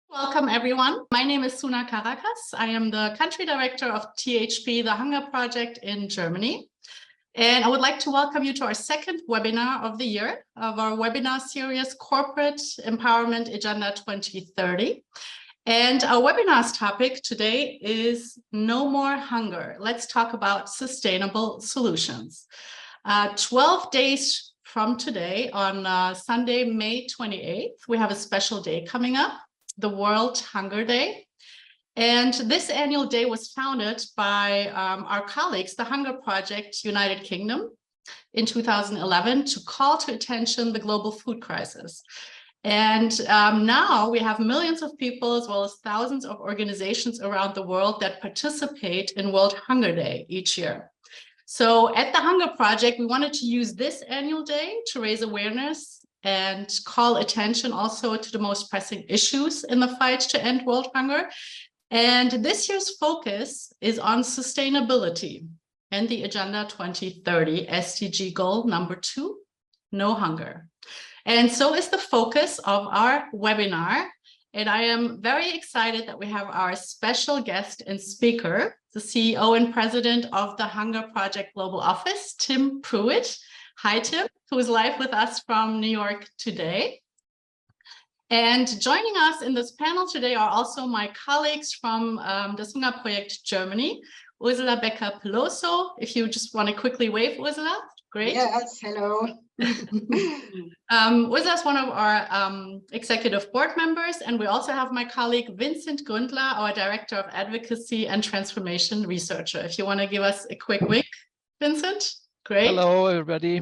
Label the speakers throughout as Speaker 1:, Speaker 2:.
Speaker 1: Welcome, everyone. My name is Suna Karakas. I am the country director of THP, the Hunger Project in Germany. And I would like to welcome you to our second webinar of the year of our webinar series, Corporate Empowerment Agenda 2030. And our webinar's topic today is No More Hunger. Let's talk about sustainable solutions. 12 days from today, on Sunday, May 28th, we have a special day coming up, the World Hunger Day. And this annual day was founded by our colleagues, the Hunger Project, United Kingdom, in 2011 to call to attention the global food crisis. And now we have millions of people, as well as thousands of organizations around the world that participate in World Hunger Day each year. So at the Hunger Project, we wanted to use this annual day to raise awareness and call attention also to the most pressing issues in the fight to end world hunger. And this year's focus is on sustainability and the Agenda 2030 SDG goal number 2, no hunger. And so is the focus of our webinar. And I am very excited that we have our special guest and speaker, the CEO and president of the Hunger Project Global Office, Tim Prewitt. Hi, Tim, who is live with us from New York today. And joining us in this panel today are also my colleagues from the Suna Projekt Germany, Ursula Becker-Peloso. If you just want to quickly wave, Ursula, great.
Speaker 2: Yes, hello.
Speaker 1: Ursula is one of our executive board members, and we also have my colleague Vincent Gründler, our director of advocacy and transformation researcher. If you want to give us a quick wink, Vincent. Great.
Speaker 3: Hello, everybody.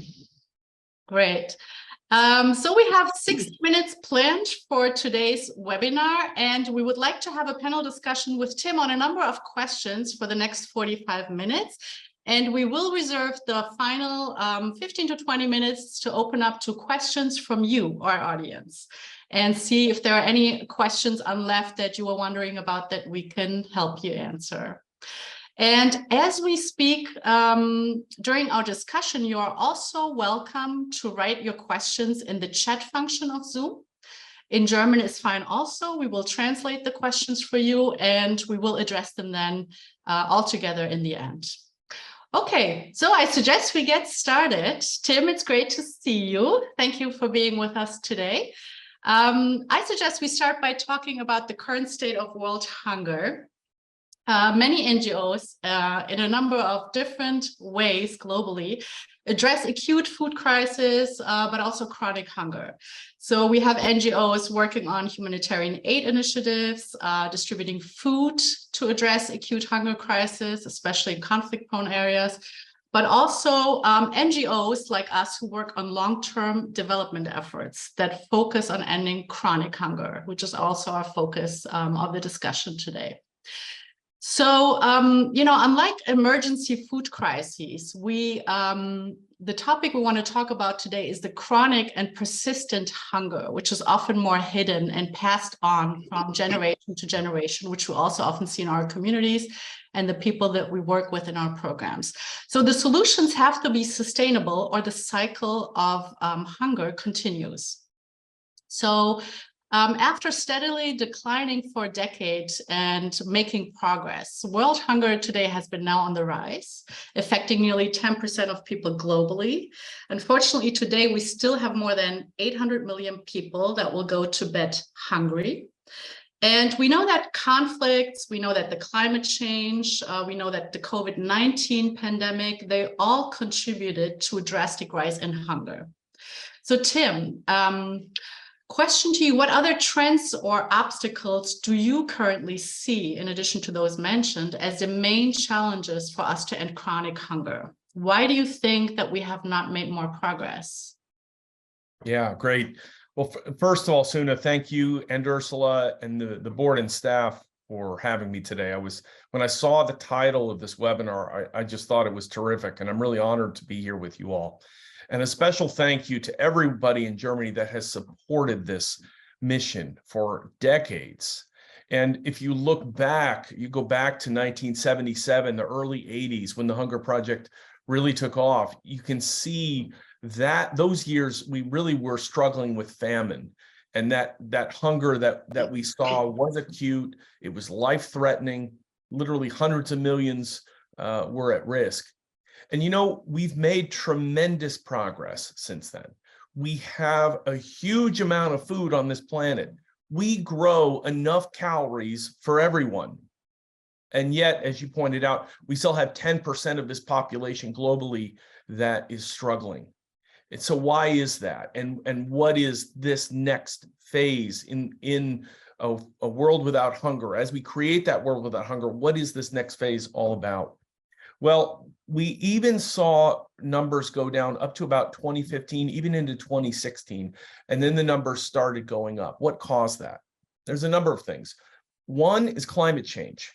Speaker 1: Great. So we have 60 minutes planned for today's webinar, and we would like to have a panel discussion with Tim on a number of questions for the next 45 minutes. And we will reserve the final 15 to 20 minutes to open up to questions from you, our audience, and see if there are any questions left that you were wondering about that we can help you answer. And as we speak, during our discussion, you are also welcome to write your questions in the chat function of Zoom. In German is fine also. We will translate the questions for you, and we will address them then all together in the end. Okay, so I suggest we get started. Tim, it's great to see you. Thank you for being with us today. I suggest we start by talking about the current state of world hunger. Many NGOs in a number of different ways globally address acute food crisis, but also chronic hunger. So we have NGOs working on humanitarian aid initiatives, distributing food to address acute hunger crisis, especially in conflict-prone areas, but also NGOs like us who work on long-term development efforts that focus on ending chronic hunger, which is also our focus of the discussion today. So, unlike emergency food crises, the topic we want to talk about today is the chronic and persistent hunger, which is often more hidden and passed on from generation to generation, which we also often see in our communities and the people that we work with in our programs. So the solutions have to be sustainable, or the cycle of hunger continues. So, after steadily declining for decades and making progress, world hunger today has been now on the rise, affecting nearly 10% of people globally. Unfortunately, today we still have more than 800 million people that will go to bed hungry. And we know that conflicts, we know that the climate change, we know that the COVID-19 pandemic, they all contributed to a drastic rise in hunger. So Tim, question to you, what other trends or obstacles do you currently see, in addition to those mentioned, as the main challenges for us to end chronic hunger? Why do you think that we have not made more progress?
Speaker 4: Yeah, great. Well, first of all, Suna, thank you and Ursula and the board and staff for having me today. When I saw the title of this webinar, I just thought it was terrific, and I'm really honored to be here with you all. And a special thank you to everybody in Germany that has supported this mission for decades. And if you look back, you go back to 1977, the early 80s, when the Hunger Project really took off, you can see that those years we really were struggling with famine. And that hunger that we saw was acute. It was life-threatening. Literally hundreds of millions were at risk. And we've made tremendous progress since then. We have a huge amount of food on this planet. We grow enough calories for everyone. And yet, as you pointed out, we still have 10% of this population globally that is struggling. And so why is that? And what is this next phase in a world without hunger? As we create that world without hunger, what is this next phase all about? Well, we even saw numbers go down up to about 2015, even into 2016, and then the numbers started going up. What caused that? There's a number of things. One is climate change.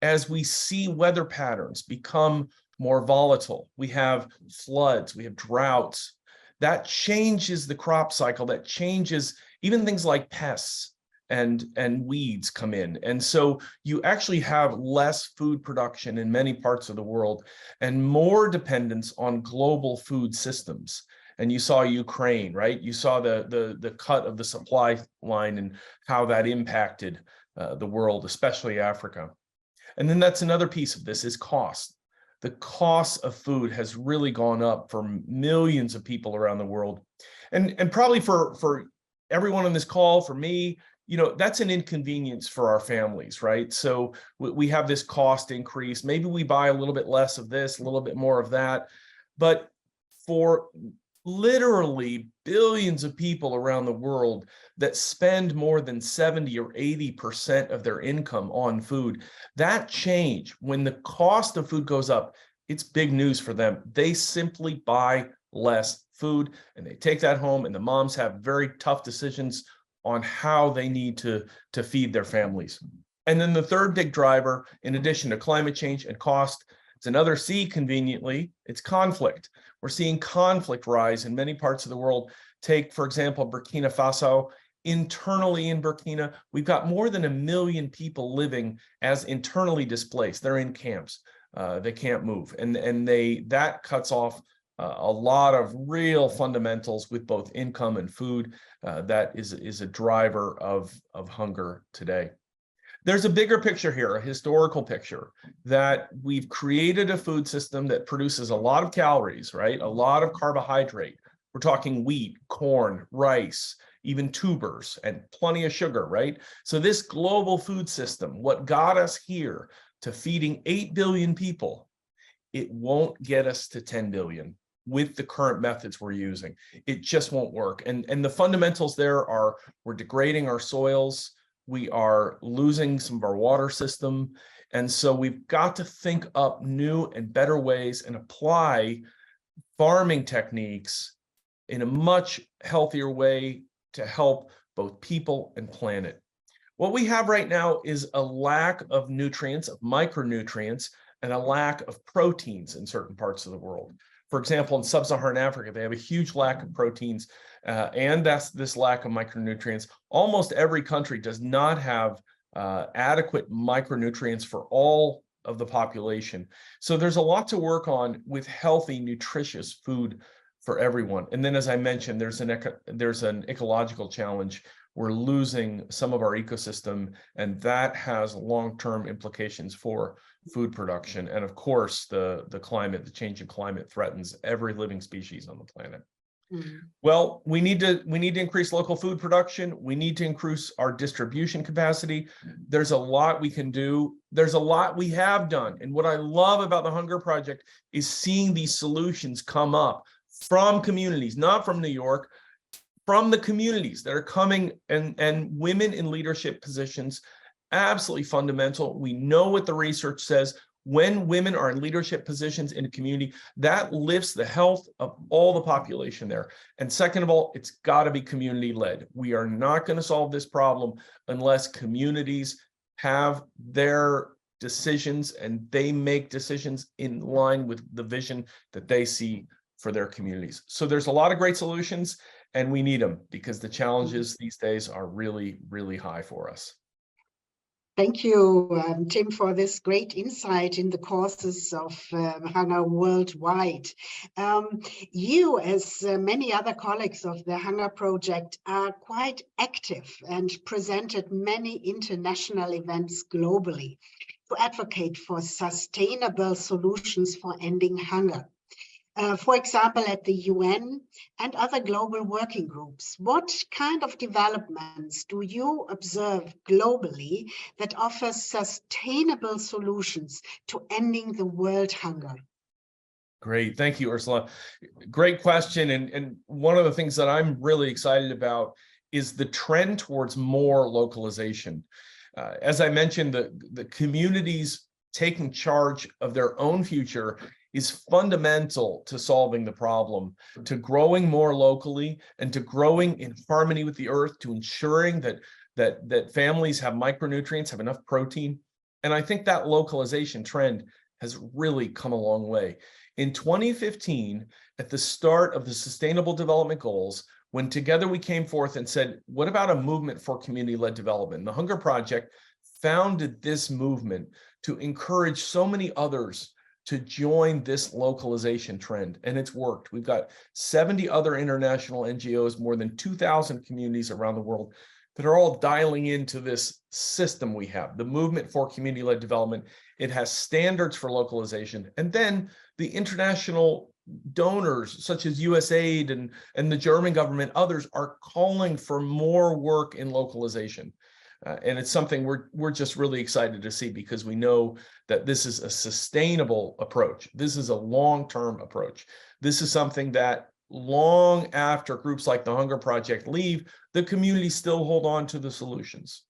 Speaker 4: As we see weather patterns become more volatile, we have floods, we have droughts. That changes the crop cycle, that changes even things like pests and weeds come in. And so you actually have less food production in many parts of the world and more dependence on global food systems. And you saw Ukraine, right? You saw the cut of the supply line and how that impacted the world, especially Africa. And then that's another piece of this is cost. The cost of food has really gone up for millions of people around the world. And probably for everyone on this call, for me, that's an inconvenience for our families, right? So we have this cost increase. Maybe we buy a little bit less of this, a little bit more of that. But for literally billions of people around the world that spend more than 70 or 80% of their income on food, that change, when the cost of food goes up, it's big news for them. They simply buy less food and they take that home, and the moms have very tough decisions on how they need to feed their families. And then the third big driver, in addition to climate change and cost, it's another C conveniently, it's conflict. We're seeing conflict rise in many parts of the world. Take, for example, Burkina Faso. Internally in Burkina, we've got more than 1 million people living as internally displaced. They're in camps. They can't move. And that cuts off a lot of real fundamentals with both income and food. That is a driver of hunger today. There's a bigger picture here, a historical picture, that we've created a food system that produces a lot of calories, right? A lot of carbohydrate. We're talking wheat, corn, rice, even tubers, and plenty of sugar, right? So this global food system, what got us here to feeding 8 billion people, it won't get us to 10 billion with the current methods we're using. It just won't work. And the fundamentals there are, we're degrading our soils, we are losing some of our water system. And so we've got to think up new and better ways and apply farming techniques in a much healthier way to help both people and planet. What we have right now is a lack of nutrients, of micronutrients, and a lack of proteins in certain parts of the world. For example, in sub-Saharan Africa, they have a huge lack of proteins, and that's this lack of micronutrients. Almost every country does not have adequate micronutrients for all of the population. So there's a lot to work on with healthy, nutritious food for everyone. And then, as I mentioned, there's an ecological challenge. We're losing some of our ecosystem, and that has long-term implications for food production. And of course, the change in climate threatens every living species on the planet. Mm-hmm. Well, we need to increase local food production. We need to increase our distribution capacity. There's a lot we can do. There's a lot we have done. And what I love about the Hunger Project is seeing these solutions come up from communities, not from New York, from the communities that are coming, and women in leadership positions, absolutely fundamental. We know what the research says. When women are in leadership positions in a community, that lifts the health of all the population there. And second of all, it's got to be community-led. We are not going to solve this problem unless communities have their decisions and they make decisions in line with the vision that they see for their communities. So there's a lot of great solutions, and we need them because the challenges these days are really, really high for us.
Speaker 2: Thank you, Tim, for this great insight in the causes of hunger worldwide. You, as many other colleagues of the Hunger Project, are quite active and presented many international events globally to advocate for sustainable solutions for ending hunger. For example, at the UN and other global working groups. What kind of developments do you observe globally that offer sustainable solutions to ending the world hunger?
Speaker 4: Great. Thank you, Ursula. Great question. And one of the things that I'm really excited about is the trend towards more localization. As I mentioned, the communities taking charge of their own future is fundamental to solving the problem, to growing more locally and to growing in harmony with the earth, to ensuring that families have micronutrients, have enough protein. And I think that localization trend has really come a long way. In 2015, at the start of the Sustainable Development Goals, when together we came forth and said, what about a movement for community-led development? The Hunger Project founded this movement to encourage so many others to join this localization trend, and it's worked. We've got 70 other international NGOs, more than 2,000 communities around the world that are all dialing into this system we have, the movement for community-led development. It has standards for localization, and then the international donors such as USAID and the German government, others are calling for more work in localization. And it's something we're just really excited to see, because we know that this is a sustainable approach. This is a long-term approach. This is something that long after groups like the Hunger Project leave, the community still hold on to the solutions.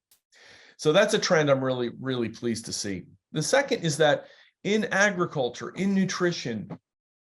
Speaker 4: So that's a trend I'm really, really pleased to see. The second is that in agriculture, in nutrition,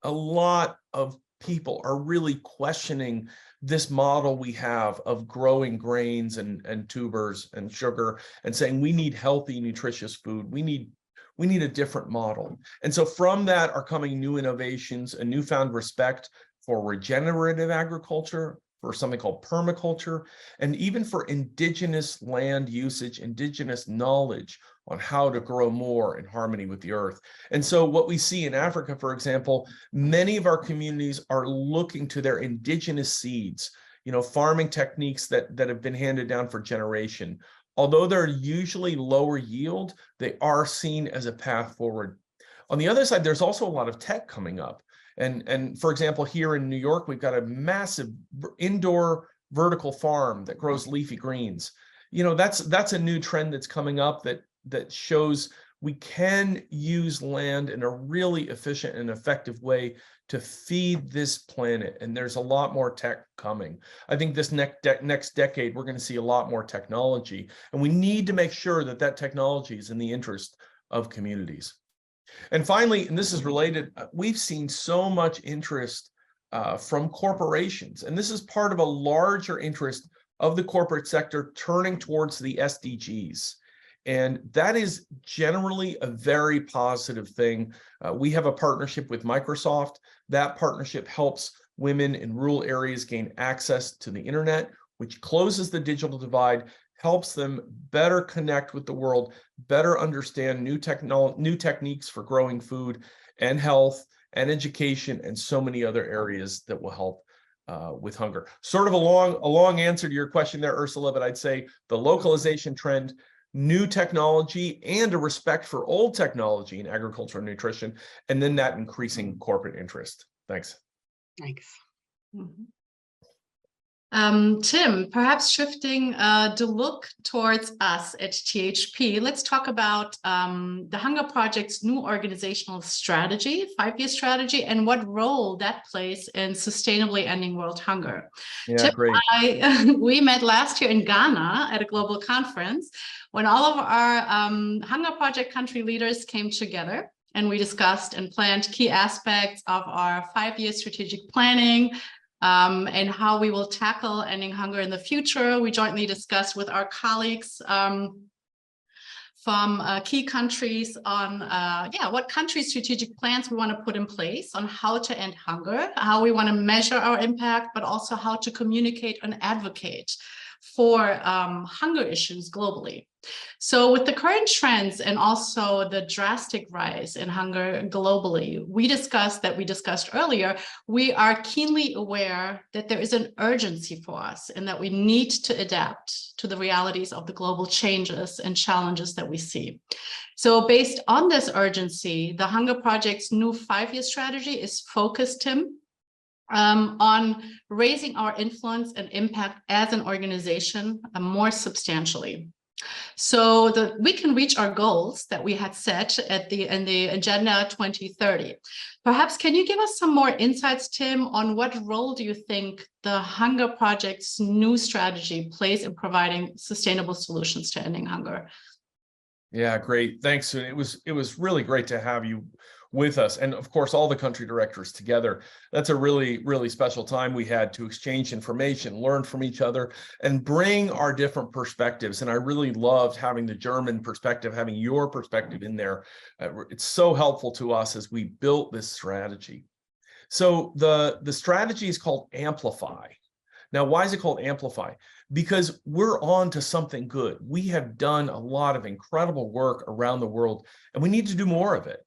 Speaker 4: a lot of people are really questioning this model we have of growing grains and tubers and sugar and saying we need healthy, nutritious food. We need a different model. And so from that are coming new innovations, a newfound respect for regenerative agriculture, for something called permaculture, and even for indigenous land usage, indigenous knowledge on how to grow more in harmony with the earth. And so what we see in Africa, for example, many of our communities are looking to their indigenous seeds, farming techniques that have been handed down for generation. Although they're usually lower yield, they are seen as a path forward. On the other side, there's also a lot of tech coming up. And for example, here in New York, we've got a massive indoor vertical farm that grows leafy greens. That's a new trend that's coming up that shows we can use land in a really efficient and effective way to feed this planet. And there's a lot more tech coming. I think this next decade, we're going to see a lot more technology. And we need to make sure that that technology is in the interest of communities. And finally, and this is related, we've seen so much interest from corporations. And this is part of a larger interest of the corporate sector turning towards the SDGs. And that is generally a very positive thing. We have a partnership with Microsoft. That partnership helps women in rural areas gain access to the internet, which closes the digital divide, helps them better connect with the world, better understand new techniques for growing food and health and education and so many other areas that will help with hunger. Sort of a long answer to your question there, Ursula, but I'd say the localization trend, new technology, and a respect for old technology in agriculture and nutrition, and then that increasing corporate interest. Thanks.
Speaker 2: Thanks.
Speaker 1: Mm-hmm. Tim, perhaps shifting the look towards us at THP, let's talk about the Hunger Project's new organizational strategy, 5-year strategy, and what role that plays in sustainably ending world hunger.
Speaker 4: Yeah,
Speaker 1: Tim,
Speaker 4: great.
Speaker 1: We met last year in Ghana at a global conference when all of our Hunger Project country leaders came together, and we discussed and planned key aspects of our 5-year strategic planning, and how we will tackle ending hunger in the future. We jointly discussed with our colleagues from key countries on what country strategic plans we want to put in place on how to end hunger, how we want to measure our impact, but also how to communicate and advocate for hunger issues globally. So with the current trends and also the drastic rise in hunger globally, we discussed earlier, we are keenly aware that there is an urgency for us and that we need to adapt to the realities of the global changes and challenges that we see. So based on this urgency, the Hunger Project's new 5-year strategy is focused, Tim, on raising our influence and impact as an organization more substantially, so that we can reach our goals that we had set in the Agenda 2030. Perhaps can you give us some more insights, Tim, on what role do you think the Hunger Project's new strategy plays in providing sustainable solutions to ending hunger?
Speaker 4: Yeah, great. Thanks. It was really great to have you with us, and of course all the country directors together. That's a really, really special time we had to exchange information, learn from each other, and bring our different perspectives. And I really loved having the German perspective, having your perspective in there. It's so helpful to us as we built this strategy. So the strategy is called Amplify. Now, why is it called Amplify? Because we're on to something good. We have done a lot of incredible work around the world, and we need to do more of it.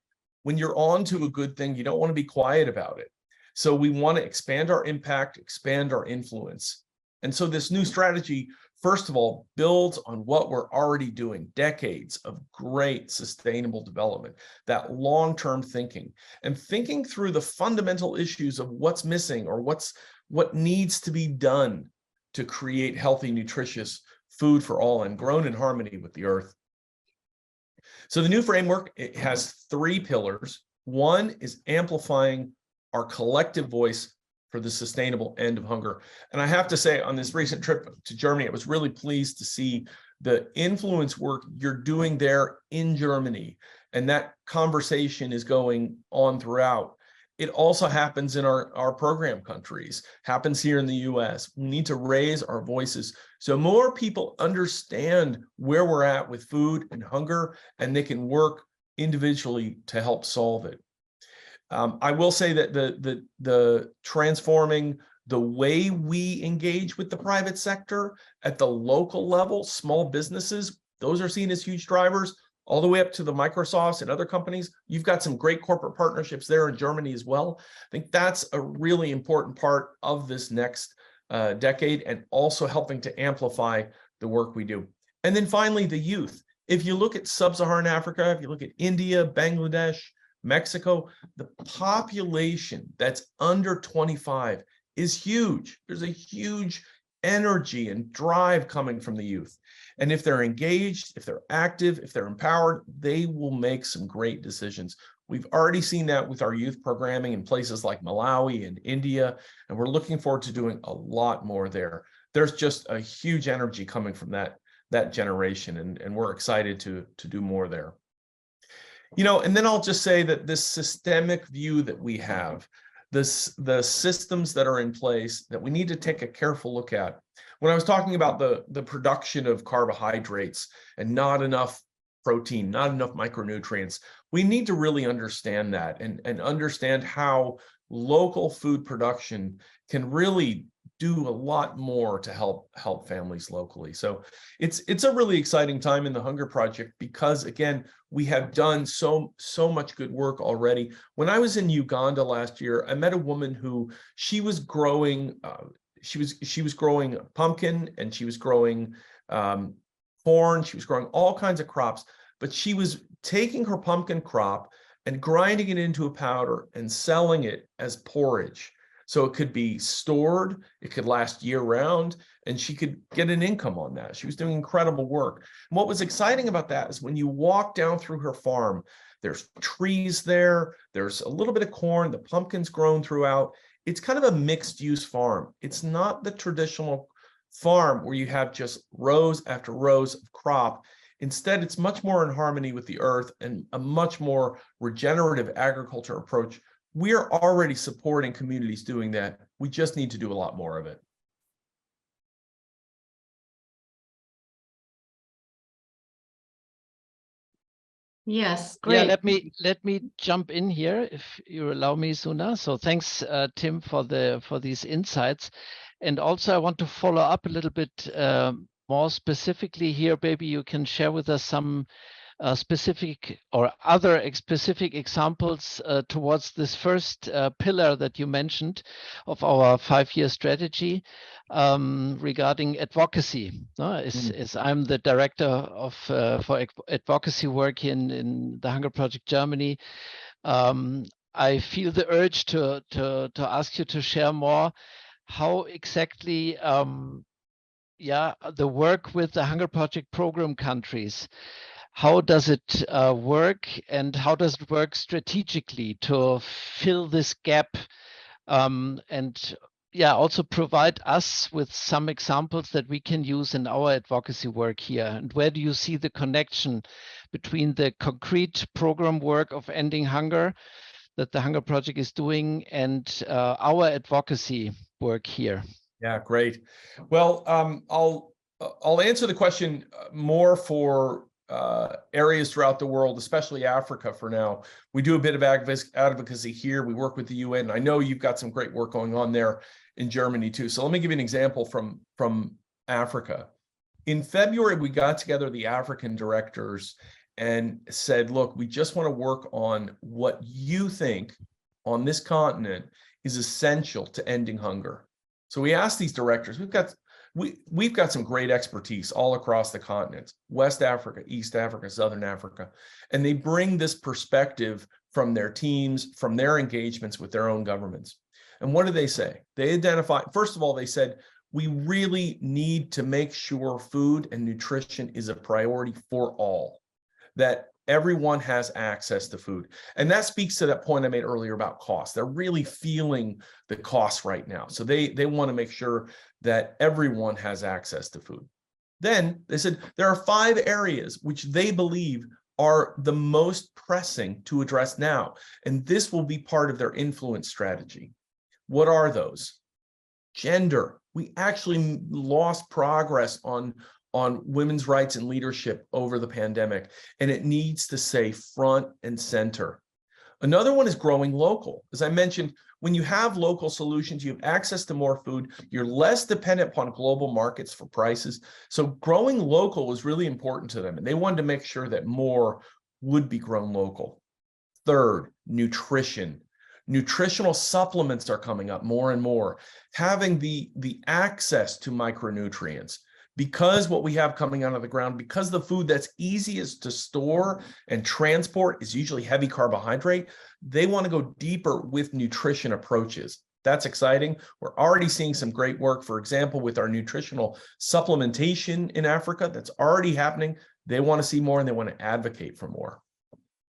Speaker 4: When you're on to a good thing, you don't want to be quiet about it. So we want to expand our impact, expand our influence. And so this new strategy, first of all, builds on what we're already doing, decades of great sustainable development, that long-term thinking, and thinking through the fundamental issues of what's missing or what needs to be done to create healthy, nutritious food for all and grown in harmony with the earth. So the new framework, it has 3 pillars. One is amplifying our collective voice for the sustainable end of hunger. And I have to say, on this recent trip to Germany, I was really pleased to see the influence work you're doing there in Germany. And that conversation is going on throughout. It also happens in our program countries, happens here in the US. We need to raise our voices so more people understand where we're at with food and hunger, and they can work individually to help solve it. I will say that the transforming the way we engage with the private sector at the local level, small businesses, those are seen as huge drivers, all the way up to the Microsofts and other companies. You've got some great corporate partnerships there in Germany as well. I think that's a really important part of this next decade, and also helping to amplify the work we do. And then finally, the youth. If you look at sub-Saharan Africa, if you look at India, Bangladesh, Mexico, the population that's under 25 is huge. There's a huge energy and drive coming from the youth. And if they're engaged, if they're active, if they're empowered, they will make some great decisions. We've already seen that with our youth programming in places like Malawi and India, and we're looking forward to doing a lot more there. There's just a huge energy coming from that generation, and we're excited to do more there. You know, and then I'll just say that this systemic view that we have, the systems that are in place that we need to take a careful look at. When I was talking about the production of carbohydrates and not enough protein, not enough micronutrients, we need to really understand that and understand how local food production can really do a lot more to help families locally. So it's a really exciting time in the Hunger Project, because again, we have done so much good work already. When I was in Uganda last year, I met a woman who she was growing she was growing pumpkin, and she was growing corn, she was growing all kinds of crops, but she was taking her pumpkin crop and grinding it into a powder and selling it as porridge. So it could be stored, it could last year round, and she could get an income on that. She was doing incredible work. And what was exciting about that is when you walk down through her farm, there's trees there, there's a little bit of corn, the pumpkin's grown throughout. It's kind of a mixed use farm. It's not the traditional farm where you have just rows after rows of crop. Instead, it's much more in harmony with the earth and a much more regenerative agriculture approach. We are already supporting communities doing that. We just need to do a lot more of it.
Speaker 1: Yes, great.
Speaker 3: Yeah, let me jump in here, if you allow me, Suna. So thanks, Tim, for these insights. And also I want to follow up a little bit more specifically here. Maybe you can share with us some specific or other specific examples towards this first pillar that you mentioned of our 5-year strategy regarding advocacy. As I'm the director of for advocacy work in the Hunger Project Germany, I feel the urge to ask you to share more how exactly the work with the Hunger Project program countries, how does it work, and how does it work strategically to fill this gap, and also provide us with some examples that we can use in our advocacy work here? And where do you see the connection between the concrete program work of ending hunger that the Hunger Project is doing and our advocacy work here?
Speaker 4: Yeah, great. Well, I'll answer the question more for areas throughout the world, especially Africa for now. We do a bit of advocacy here. We work with the UN. I know you've got some great work going on there in Germany too. So let me give you an example from Africa. In February, we got together the African directors and said, look, we just want to work on what you think on this continent is essential to ending hunger. So we asked these directors, we've got some great expertise all across the continents, West Africa, East Africa, Southern Africa, and they bring this perspective from their teams, from their engagements with their own governments. And what do they say? They identify, first of all, they said, we really need to make sure food and nutrition is a priority for all, that everyone has access to food. And that speaks to that point I made earlier about cost. They're really feeling the cost right now. So they want to make sure that everyone has access to food. Then they said there are 5 areas which they believe are the most pressing to address now. And this will be part of their influence strategy. What are those? Gender. We actually lost progress on women's rights and leadership over the pandemic, and it needs to stay front and center. Another one is growing local. As I mentioned, when you have local solutions, you have access to more food, you're less dependent upon global markets for prices. So growing local was really important to them, and they wanted to make sure that more would be grown local. Third, nutrition. Nutritional supplements are coming up more and more. Having the access to micronutrients. Because what we have coming out of the ground, because the food that's easiest to store and transport is usually heavy carbohydrate, they want to go deeper with nutrition approaches. That's exciting. We're already seeing some great work, for example, with our nutritional supplementation in Africa. That's already happening. They want to see more and they want to advocate for more.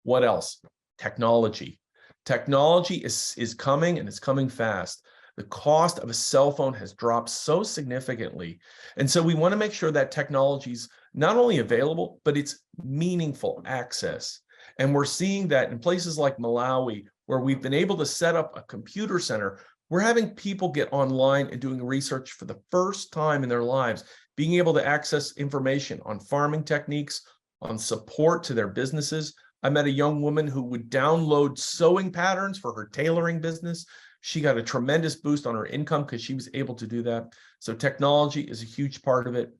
Speaker 4: What else? Technology. Technology is coming, and it's coming fast. The cost of a cell phone has dropped so significantly. And so we want to make sure that technology is not only available, but it's meaningful access. And we're seeing that in places like Malawi, where we've been able to set up a computer center, we're having people get online and doing research for the first time in their lives, being able to access information on farming techniques, on support to their businesses. I met a young woman who would download sewing patterns for her tailoring business. She got a tremendous boost on her income because she was able to do that. So technology is a huge part of it.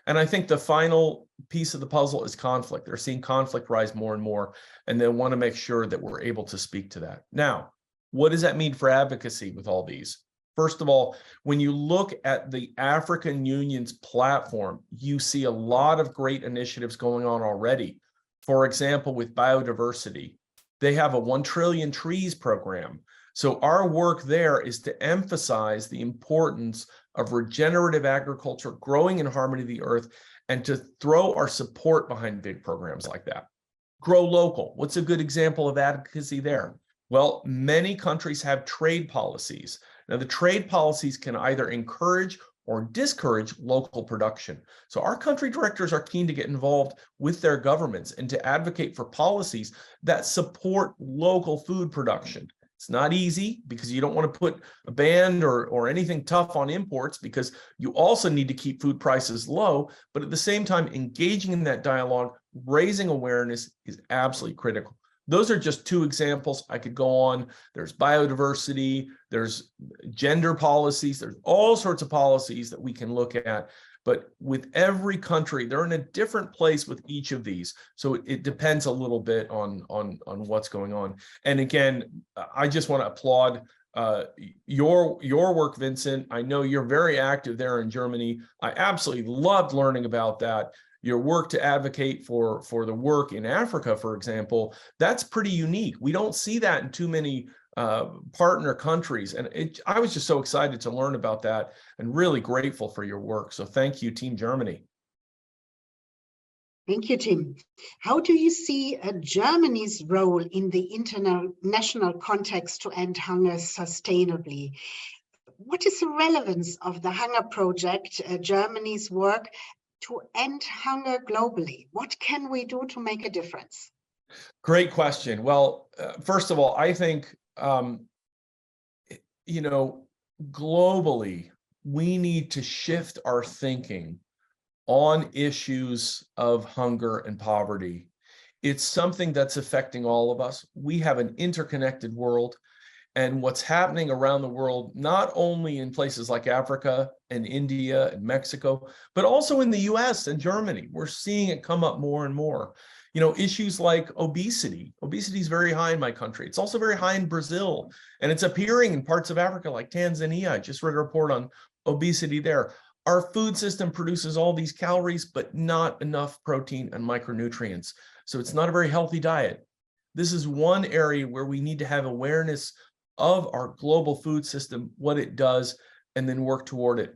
Speaker 4: And I think the final piece of the puzzle is conflict. They're seeing conflict rise more and more, and they want to make sure that we're able to speak to that. Now, what does that mean for advocacy with all these? First of all, when you look at the African Union's platform, you see a lot of great initiatives going on already. For example, with biodiversity, they have a 1 trillion trees program. So our work there is to emphasize the importance of regenerative agriculture, growing in harmony with the earth, and to throw our support behind big programs like that. Grow local. What's a good example of advocacy there? Well, many countries have trade policies. Now, the trade policies can either encourage or discourage local production. So our country directors are keen to get involved with their governments and to advocate for policies that support local food production. It's not easy because you don't want to put a ban or anything tough on imports, because you also need to keep food prices low. But at the same time, engaging in that dialogue, raising awareness is absolutely critical. Those are just two examples. I could go on. There's biodiversity, there's gender policies, there's all sorts of policies that we can look at. But with every country, they're in a different place with each of these. So it depends a little bit on what's going on. And again, I just want to applaud your work, Vincent. I know you're very active there in Germany. I absolutely loved learning about that. Your work to advocate for the work in Africa, for example, that's pretty unique. We don't see that in too many partner countries. And I was just so excited to learn about that and really grateful for your work. So thank you, Team Germany.
Speaker 2: Thank you, Tim. How do you see Germany's role in the international context to end hunger sustainably? What is the relevance of the Hunger Project, Germany's work to end hunger globally? What can we do to make a difference?
Speaker 4: Great question. Well, first of all, I think, globally, we need to shift our thinking on issues of hunger and poverty. It's something that's affecting all of us. We have an interconnected world, and what's happening around the world, not only in places like Africa and India and Mexico, but also in the US and Germany. We're seeing it come up more and more. Issues like obesity. Obesity is very high in my country. It's also very high in Brazil, and it's appearing in parts of Africa like Tanzania. I just read a report on obesity there. Our food system produces all these calories, but not enough protein and micronutrients. So it's not a very healthy diet. This is one area where we need to have awareness of our global food system, what it does, and then work toward it.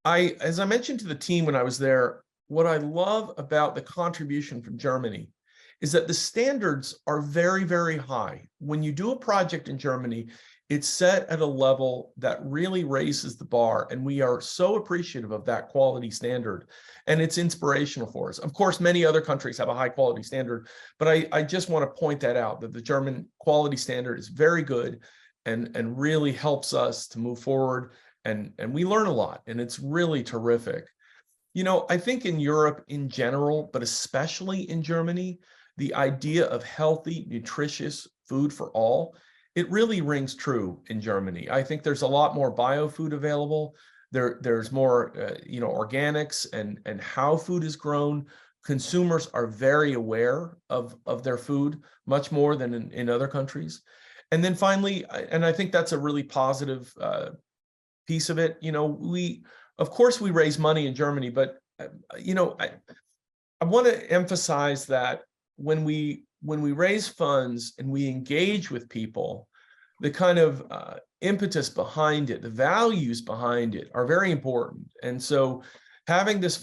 Speaker 4: As I mentioned to the team when I was there, what I love about the contribution from Germany is that the standards are very, very high. When you do a project in Germany, it's set at a level that really raises the bar, and we are so appreciative of that quality standard, and it's inspirational for us. Of course, many other countries have a high quality standard, but I just want to point that out, that the German quality standard is very good and really helps us to move forward, and we learn a lot, and it's really terrific. I think in Europe in general, but especially in Germany, the idea of healthy, nutritious food for all, it really rings true in Germany. I think there's a lot more biofood available. There's more, organics and how food is grown. Consumers are very aware of their food, much more than in other countries. And then finally, and I think that's a really positive piece of it, of course, we raise money in Germany, but I want to emphasize that when we raise funds and we engage with people, the kind of impetus behind it, the values behind it are very important. And so having these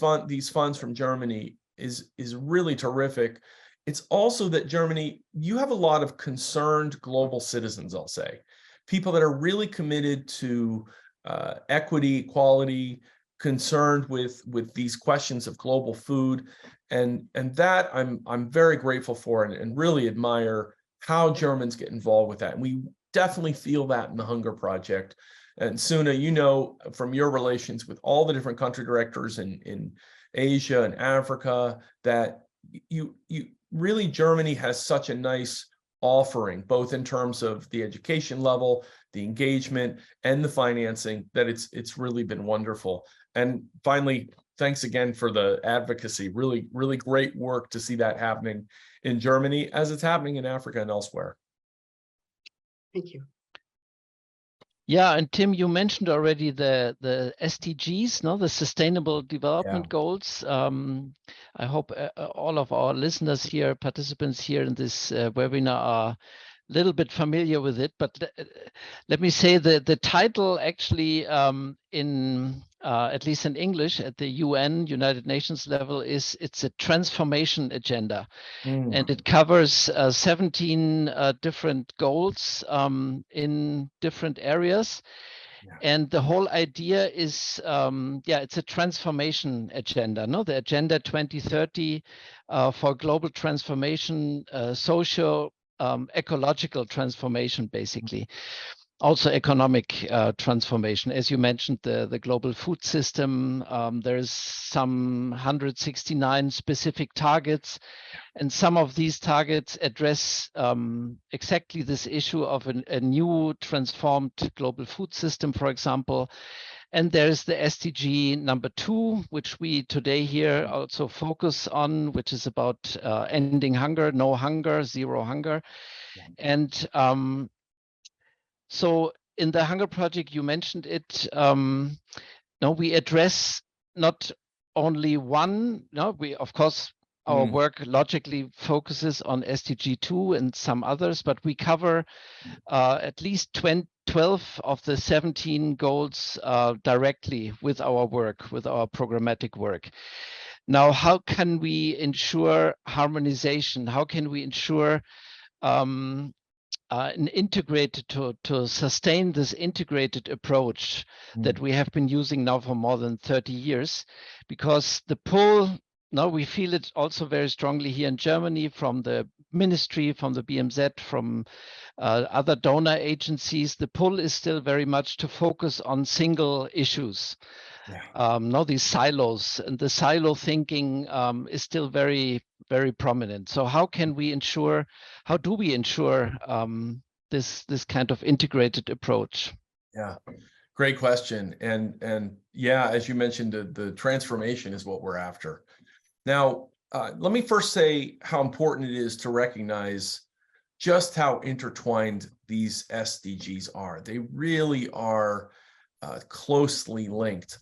Speaker 4: funds from Germany is really terrific. It's also that Germany, you have a lot of concerned global citizens, I'll say, people that are really committed to equity, equality, concerned with these questions of global food, and that I'm very grateful for, and really admire how Germans get involved with that. And we definitely feel that in the Hunger Project. And Suna, from your relations with all the different country directors in Asia and Africa, that you really, Germany has such a nice offering, both in terms of the education level, the engagement, and the financing, that it's really been wonderful. And finally, thanks again for the advocacy. Really, really great work to see that happening in Germany as it's happening in Africa and elsewhere.
Speaker 2: Thank you.
Speaker 3: Yeah, and Tim, you mentioned already the SDGs, the Sustainable Development Goals. I hope all of our listeners here, participants here in this webinar, are a little bit familiar with it. But let me say the title actually, at least in English, at the United Nations level, it's a transformation agenda. And it covers 17 different goals in different areas. And the whole idea is, it's a transformation agenda, the Agenda 2030 for global transformation, social, ecological transformation, basically. also economic transformation. As you mentioned, the global food system, there's some 169 specific targets, and some of these targets address exactly this issue of a new transformed global food system, for example. And there's the SDG number 2, which we today here also focus on, which is about ending hunger, no hunger, zero hunger. And so in the Hunger Project, you mentioned it, no, we address not only one, no, we, of course, our work logically focuses on SDG 2 and some others, but we cover at least 12 of the 17 goals directly with our work, with our programmatic work. Now, how can we ensure harmonization? How can we ensure an integrated, to sustain this integrated approach that we have been using now for more than 30 years? Because the pull, now we feel it also very strongly here in Germany from the ministry, from the BMZ, from other donor agencies. The pull is still very much to focus on single issues. Now these silos, and the silo thinking is still very, very prominent. So how can we ensure, how do we ensure this kind of integrated approach?
Speaker 4: Yeah, great question. And yeah, as you mentioned, the transformation is what we're after. Now, let me first say how important it is to recognize just how intertwined these SDGs are. They really are closely linked.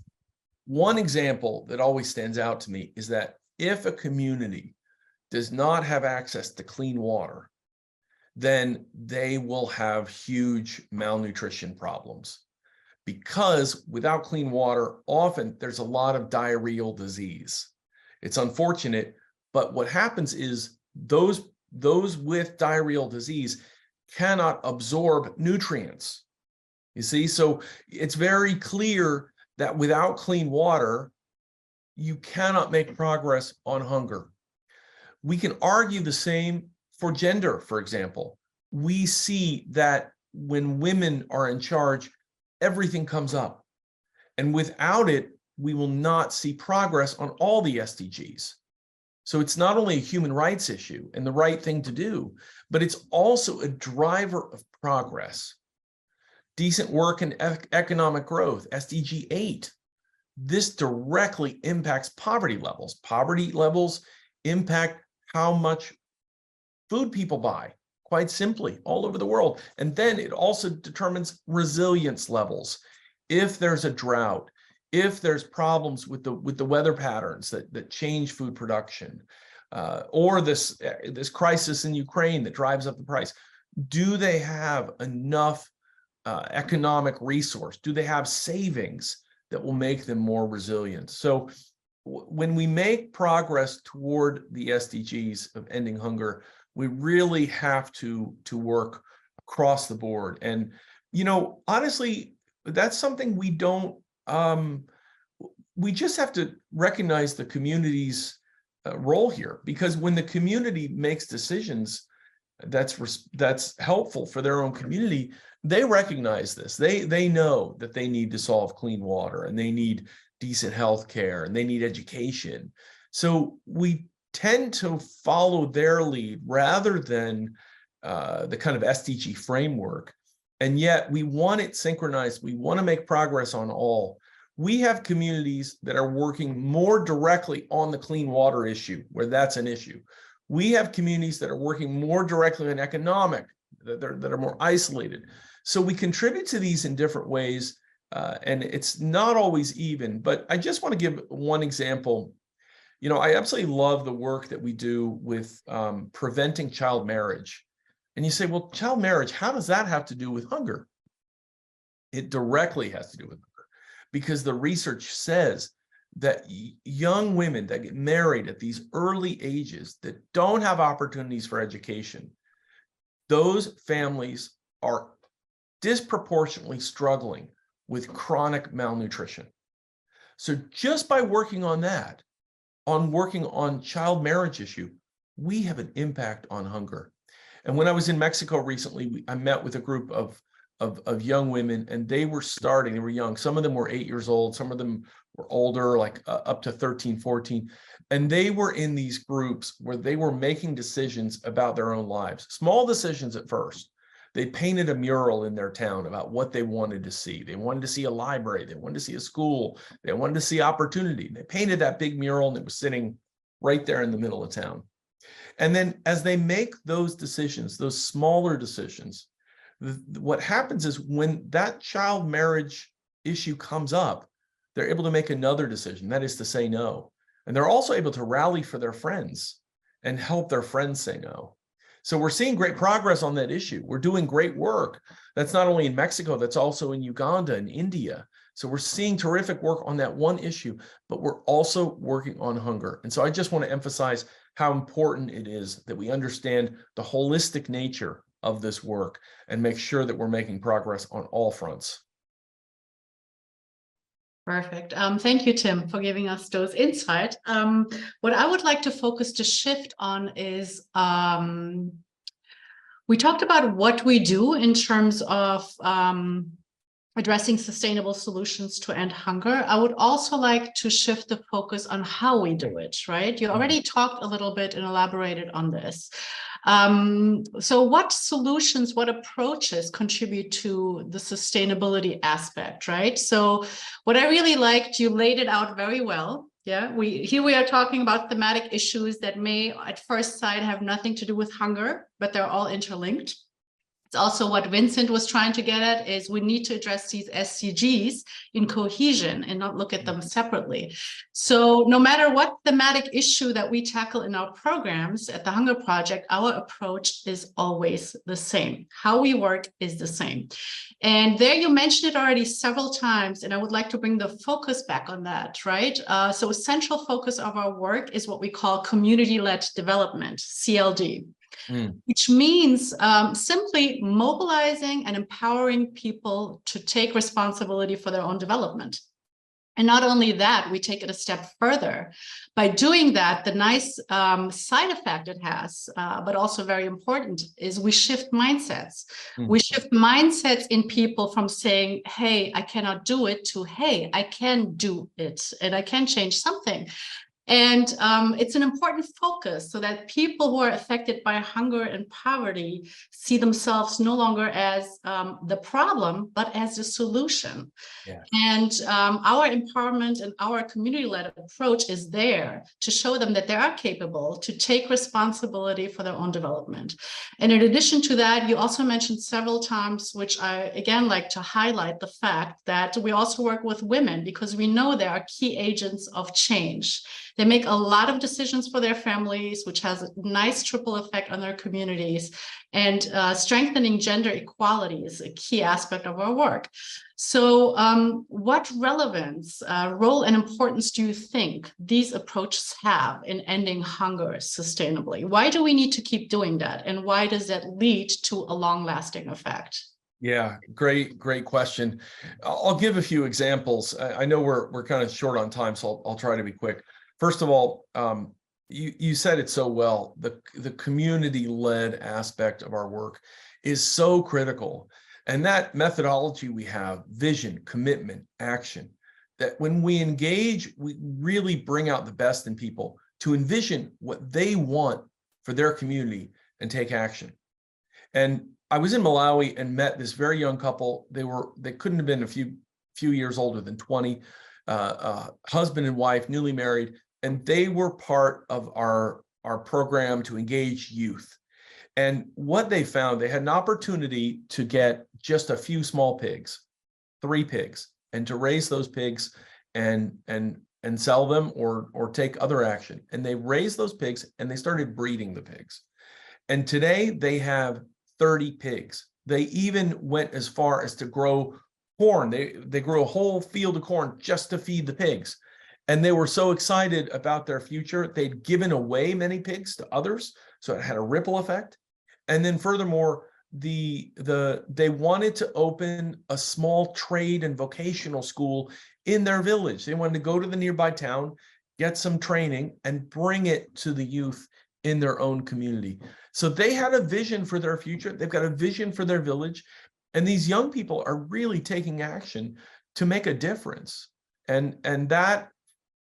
Speaker 4: One example that always stands out to me is that if a community does not have access to clean water, then they will have huge malnutrition problems. Because without clean water, often there's a lot of diarrheal disease. It's unfortunate, but what happens is those with diarrheal disease cannot absorb nutrients. You see, so it's very clear that without clean water, you cannot make progress on hunger. We can argue the same for gender, for example. We see that when women are in charge, everything comes up. And without it, we will not see progress on all the SDGs. So it's not only a human rights issue and the right thing to do, but it's also a driver of progress. Decent work and economic growth, SDG 8. This directly impacts poverty levels. Poverty levels impact how much food people buy, quite simply, all over the world. And then it also determines resilience levels. If there's a drought, if there's problems with the weather patterns that change food production, or this crisis in Ukraine that drives up the price, do they have enough economic resource? Do they have savings that will make them more resilient? So when we make progress toward the SDGs of ending hunger, we really have to work across the board. And, you know, honestly, that's something we don't, we just have to recognize the community's role here, because when the community makes decisions that's helpful for their own community, they recognize this. They know that they need to solve clean water, and they need decent health care, and they need education. So we tend to follow their lead rather than the kind of SDG framework. And yet we want it synchronized. We want to make progress on all. We have communities that are working more directly on the clean water issue, where that's an issue. We have communities that are working more directly on economic, that are more isolated. So we contribute to these in different ways, and it's not always even. But I just want to give one example. You know, I absolutely love the work that we do with preventing child marriage. And you say, well, child marriage, how does that have to do with hunger? It directly has to do with hunger, because the research says that young women that get married at these early ages that don't have opportunities for education, those families are disproportionately struggling with chronic malnutrition. So just by working on that, on working on child marriage issue, we have an impact on hunger. And when I was in Mexico recently, I met with a group of of young women, and they were young. Some of them were 8 years old. Some of them were older, like up to 13, 14. And they were in these groups where they were making decisions about their own lives, small decisions at first. They painted a mural in their town about what they wanted to see. They wanted to see a library. They wanted to see a school. They wanted to see opportunity. They painted that big mural, and it was sitting right there in the middle of town. And then as they make those decisions, those smaller decisions, what happens is when that child marriage issue comes up, they're able to make another decision, that is to say no. And they're also able to rally for their friends and help their friends say no. So we're seeing great progress on that issue. We're doing great work. That's not only in Mexico, that's also in Uganda and India. So we're seeing terrific work on that one issue, but we're also working on hunger. And so I just want to emphasize how important it is that we understand the holistic nature of this work and make sure that we're making progress on all fronts.
Speaker 1: Perfect. Thank you, Tim, for giving us those insights. What I would like to focus to shift on is we talked about what we do in terms of addressing sustainable solutions to end hunger. I would also like to shift the focus on how we do it, right? You already talked a little bit and elaborated on this. So what solutions, what approaches contribute to the sustainability aspect, right? So what I really liked, you laid it out very well. Yeah, here we are talking about thematic issues that may at first sight have nothing to do with hunger, but they're all interlinked. It's also what Vincent was trying to get at, is we need to address these SDGs in cohesion and not look at them separately. So no matter what thematic issue that we tackle in our programs at the Hunger Project, our approach is always the same. How we work is the same. And there you mentioned it already several times, and I would like to bring the focus back on that, right? So a central focus of our work is what we call community-led development, CLD. Which means simply mobilizing and empowering people to take responsibility for their own development. And not only that, we take it a step further. By doing that, the nice side effect it has, but also very important, is we shift mindsets. We shift mindsets in people from saying, hey, I cannot do it, to, hey, I can do it and I can change something. And it's an important focus so that people who are affected by hunger and poverty see themselves no longer as the problem, but as the solution. Yeah. And our empowerment and our community-led approach is there to show them that they are capable to take responsibility for their own development. And in addition to that, you also mentioned several times, which I again like to highlight, the fact that we also work with women because we know they are key agents of change. They make a lot of decisions for their families, which has a nice triple effect on their communities. And strengthening gender equality is a key aspect of our work. So what relevance, role, and importance do you think these approaches have in ending hunger sustainably? Why do we need to keep doing that? And why does that lead to a long-lasting effect?
Speaker 4: Yeah, great question. I'll give a few examples. I know we're kind of short on time, so I'll try to be quick. First of all, you said it so well. The community-led aspect of our work is so critical. And that methodology we have, vision, commitment, action, that when we engage, we really bring out the best in people to envision what they want for their community and take action. And I was in Malawi and met this very young couple. They couldn't have been a few years older than 20, husband and wife, newly married. And they were part of our program to engage youth. And what they found, they had an opportunity to get just a few small pigs, 3 pigs, and to raise those pigs and sell them or take other action. And they raised those pigs and they started breeding the pigs. And today they have 30 pigs. They even went as far as to grow corn. They grew a whole field of corn just to feed the pigs. And they were so excited about their future, they'd given away many pigs to others, so it had a ripple effect. And then furthermore, they wanted to open a small trade and vocational school in their village. They wanted to go to the nearby town, get some training, and bring it to the youth in their own community. So they had a vision for their future. They've got a vision for their village. And these young people are really taking action to make a difference. And that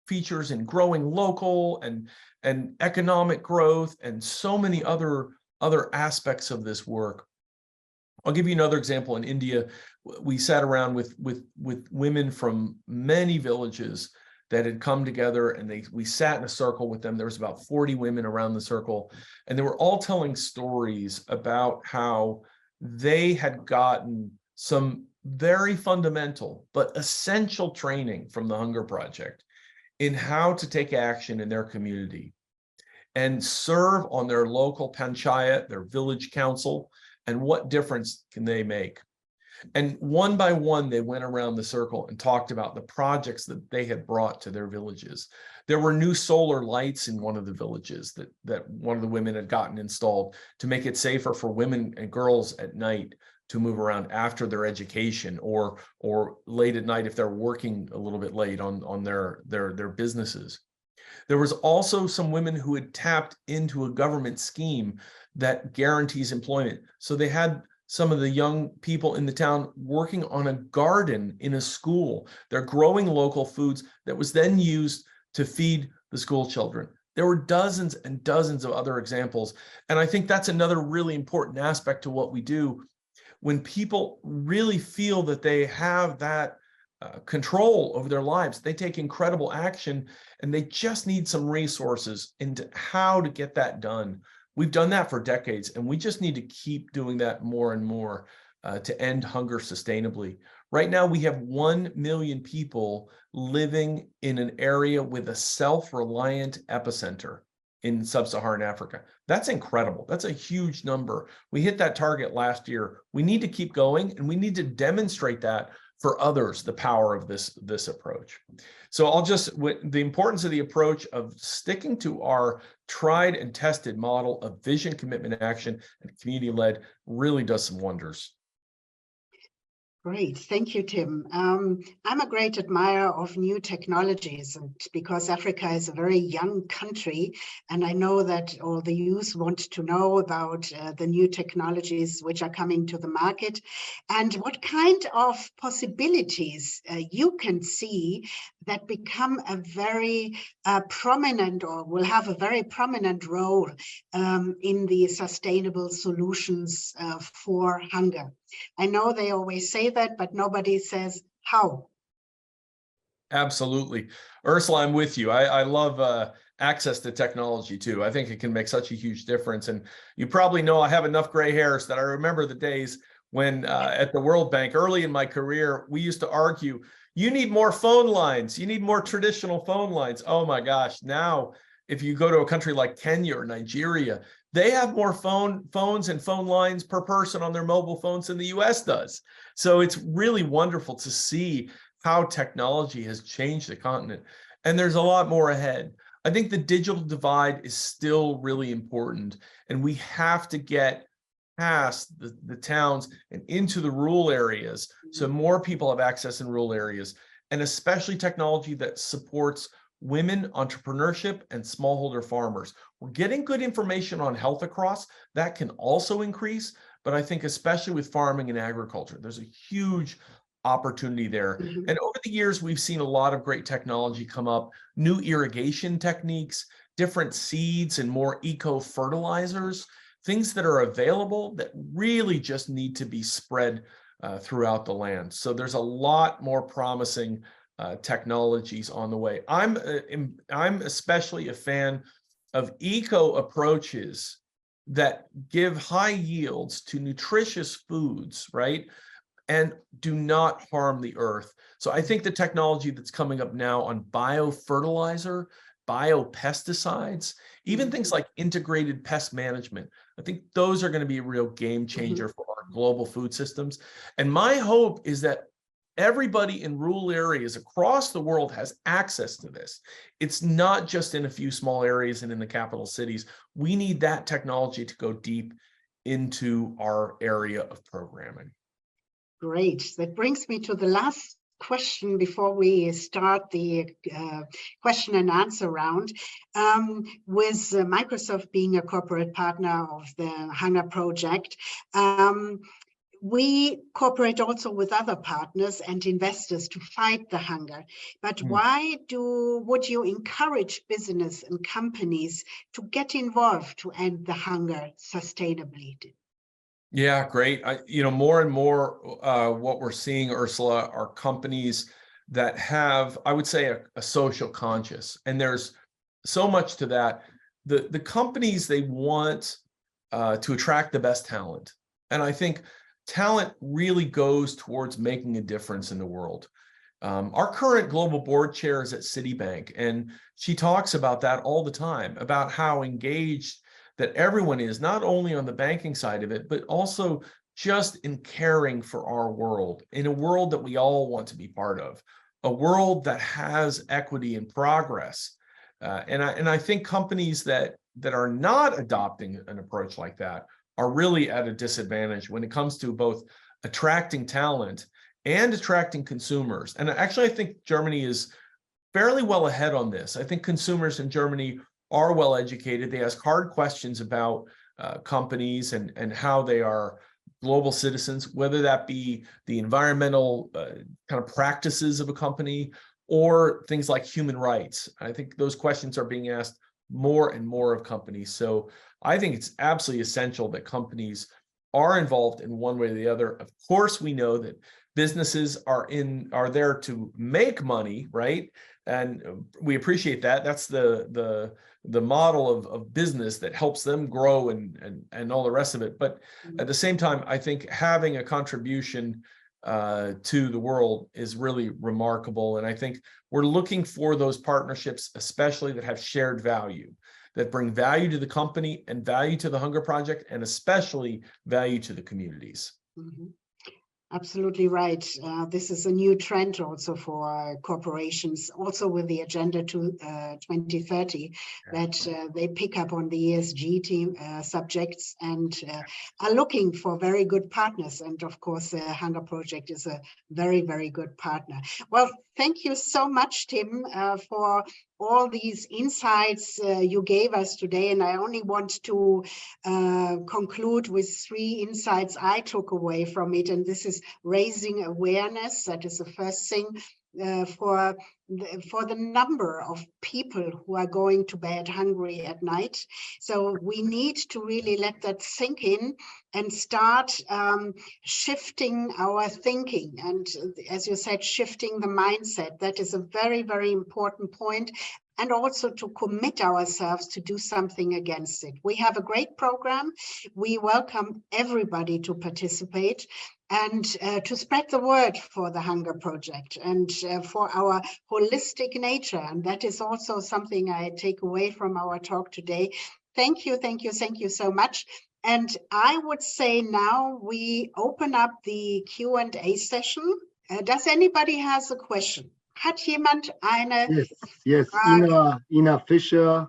Speaker 4: features in growing local and economic growth and so many other aspects of this work. I'll give you another example. In India, we sat around with women from many villages that had come together, and we sat in a circle with them. There was about 40 women around the circle, and they were all telling stories about how they had gotten some very fundamental but essential training from the Hunger Project in how to take action in their community and serve on their local panchayat, their village council, and what difference can they make. And one by one, they went around the circle and talked about the projects that they had brought to their villages. There were new solar lights in one of the villages that one of the women had gotten installed to make it safer for women and girls at night to move around after their education or late at night if they're working a little bit late on their businesses. There was also some women who had tapped into a government scheme that guarantees employment. So they had some of the young people in the town working on a garden in a school. They're growing local foods that was then used to feed the school children. There were dozens and dozens of other examples. And I think that's another really important aspect to what we do. When people really feel that they have that control over their lives, they take incredible action, and they just need some resources into how to get that done. We've done that for decades, and we just need to keep doing that more and more to end hunger sustainably. Right now, we have 1 million people living in an area with a self-reliant epicenter in sub-Saharan Africa. That's incredible. That's a huge number. We hit that target last year. We need to keep going, and we need to demonstrate that for others, the power of this approach. So the importance of the approach of sticking to our tried and tested model of vision, commitment, action, and community-led really does some wonders.
Speaker 2: Great, thank you, Tim. I'm a great admirer of new technologies, and because Africa is a very young country, and I know that all the youth want to know about the new technologies which are coming to the market, and what kind of possibilities you can see that become a very prominent, or will have a very prominent role in the sustainable solutions for hunger. I know they always say that, but nobody says how.
Speaker 4: Absolutely. Ursula, I'm with you. I love access to technology too. I think it can make such a huge difference. And you probably know I have enough gray hairs that I remember the days when at the World Bank, early in my career, we used to argue, you need more phone lines. You need more traditional phone lines. Oh my gosh. Now, if you go to a country like Kenya or Nigeria, they have more phones and phone lines per person on their mobile phones than the US does. So it's really wonderful to see how technology has changed the continent. And there's a lot more ahead. I think the digital divide is still really important, and we have to get past the towns and into the rural areas so more people have access in rural areas, and especially technology that supports women, entrepreneurship, and smallholder farmers. We're getting good information on health across. That can also increase, but I think especially with farming and agriculture, there's a huge opportunity there.
Speaker 2: Mm-hmm.
Speaker 4: And over the years, we've seen a lot of great technology come up, new irrigation techniques, different seeds and more eco-fertilizers, things that are available that really just need to be spread throughout the land. So there's a lot more promising technologies on the way. I'm especially a fan of eco approaches that give high yields to nutritious foods, right? And do not harm the earth. So I think the technology that's coming up now on biofertilizer, biopesticides, even things like integrated pest management, I think those are going to be a real game changer for our global food systems. And my hope is that everybody in rural areas across the world has access to this. It's not just in a few small areas and in the capital cities. We need that technology to go deep into our area of programming.
Speaker 2: Great. That brings me to the last question before we start the question and answer round. With Microsoft being a corporate partner of the Hunger Project, we cooperate also with other partners and investors to fight the hunger. But why would you encourage business and companies to get involved to end the hunger sustainably?
Speaker 4: Yeah, great. More and more what we're seeing, Ursula, are companies that have, I would say, a social conscience. And there's so much to that. The companies, they want to attract the best talent. And I think talent really goes towards making a difference in the world. Our current global board chair is at Citibank, and she talks about that all the time, about how engaged that everyone is, not only on the banking side of it, but also just in caring for our world, in a world that we all want to be part of, a world that has equity and progress. And I think companies that are not adopting an approach like that are really at a disadvantage when it comes to both attracting talent and attracting consumers. And actually, I think Germany is fairly well ahead on this. I think consumers in Germany are well educated. They ask hard questions about companies and how they are global citizens, whether that be the environmental kind of practices of a company or things like human rights. I think those questions are being asked more and more of companies. So I think it's absolutely essential that companies are involved in one way or the other. Of course, we know that businesses are there to make money, right? And we appreciate that. That's the model of business that helps them grow and all the rest of it. But at the same time, I think having a contribution to the world is really remarkable. And I think we're looking for those partnerships, especially that have shared value, that bring value to the company and value to the Hunger Project, and especially value to the communities.
Speaker 2: Mm-hmm. Absolutely right. This is a new trend also for corporations, also with the Agenda to 2030, that they pick up on the ESG subjects and are looking for very good partners. And of course, the Hunger Project is a very, very good partner. Well, thank you so much, Tim, for all these insights you gave us today. And I only want to conclude with 3 insights I took away from it. And this is raising awareness. That is the first thing. For the number of people who are going to bed hungry at night. So we need to really let that sink in and start shifting our thinking. And as you said, shifting the mindset. That is a very, very important point. And also to commit ourselves to do something against it. We have a great program. We welcome everybody to participate and to spread the word for the Hunger Project and for our holistic nature. And that is also something I take away from our talk today. Thank you, thank you, thank you so much. And I would say now we open up the Q&A session. Does anybody has a question? Hat jemand eine
Speaker 5: Yes.
Speaker 2: Frage?
Speaker 5: Ina Fischer